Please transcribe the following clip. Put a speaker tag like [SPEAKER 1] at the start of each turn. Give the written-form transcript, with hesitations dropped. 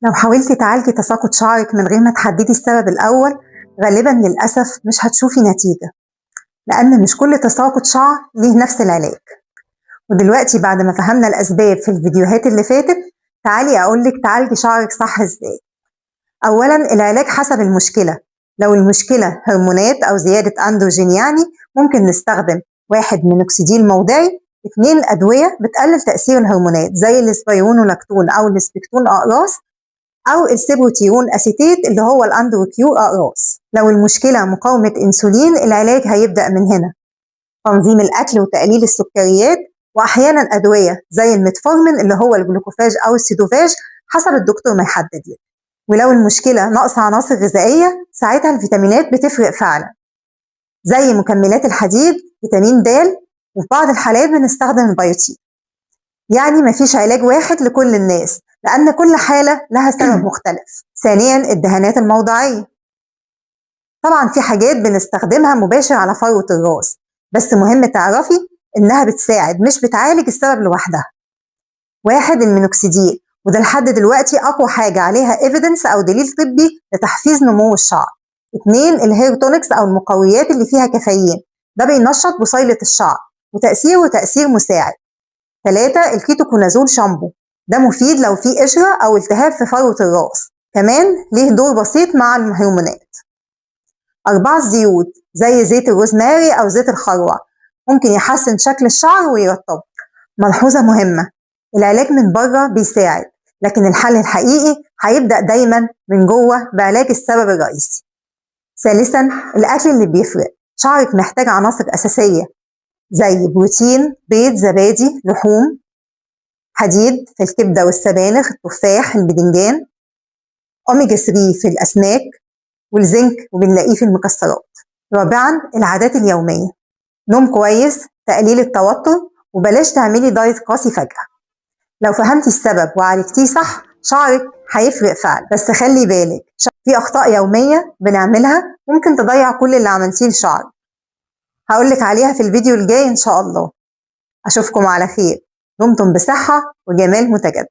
[SPEAKER 1] لو حاولتي تعالجي تساقط شعرك من غير ما تحددي السبب الأول، غالبا للأسف مش هتشوفي نتيجة، لأن مش كل تساقط شعر ليه نفس العلاج. ودلوقتي بعد ما فهمنا الأسباب في الفيديوهات اللي فاتت، تعالي أقولك تعالجي شعرك صح إزاي. أولا، العلاج حسب المشكلة. لو المشكلة هرمونات أو زيادة أندروجين ممكن نستخدم 1 مينوكسيديل موضعي، 2 أدوية بتقلل تأثير الهرمونات زي الاسبايرونولاكتون أو الاسبكتون أقراص، أو السيبوتيرون أسيتيت اللي هو الأندروكيو أقراص. لو المشكلة مقاومة أنسولين، العلاج هيبدأ من هنا: تنظيم الأكل وتقليل السكريات، وأحيانا أدوية زي الميتفورمين اللي هو الجلوكوفاج أو السيدوفاج حسب الدكتور ما يحدد لك. ولو المشكلة نقص عناصر غذائية، ساعتها الفيتامينات بتفرق فعلا، زي مكملات الحديد، فيتامين د، وفي بعض الحالات بنستخدم البيوتين. مفيش علاج واحد لكل الناس، لأن كل حالة لها سبب مختلف. ثانيا، الدهانات الموضعية. طبعا في حاجات بنستخدمها مباشر على فروة الراس، بس مهم تعرفي إنها بتساعد مش بتعالج السبب لوحدها. 1 المينوكسيديل، وده لحد دلوقتي أقوى حاجة عليها evidence أو دليل طبي لتحفيز نمو الشعر. 2 الهير تونكس أو المقويات اللي فيها كافيين، ده بينشط بصيلة الشعر وتأثيره تأثير مساعد. 3 الكيتوكونازول شامبو، ده مفيد لو في قشرة أو التهاب في فروة الراس، كمان ليه دور بسيط مع الهرمونات. 4 الزيوت زي زيت الروزماري أو زيت الخروع، ممكن يحسن شكل الشعر ويرطبه. ملحوظة مهمة: العلاج من بره بيساعد، لكن الحل الحقيقي هيبدأ دايما من جوه بعلاج السبب الرئيسي. ثالثا، الأكل اللي بيفرق. شعرك محتاج عناصر أساسية زي بروتين، بيض، زبادي، لحوم، حديد في الكبدة والسبانخ، التفاح، البدنجان، أوميجا 3 في الأسماك، والزنك وبنلاقيه في المكسرات. رابعا، العادات اليومية: نوم كويس، تقليل التوتر، وبلاش تعملي دايت قاسي فجأة. لو فهمتي السبب وعالجتيه صح، شعرك هيفرق فعلا، بس خلي بالك في أخطاء يومية بنعملها ممكن تضيع كل اللي عملتيه لشعرك، هقولك عليها في الفيديو الجاي إن شاء الله. أشوفكم على خير، دمتم بصحة وجمال متجدد.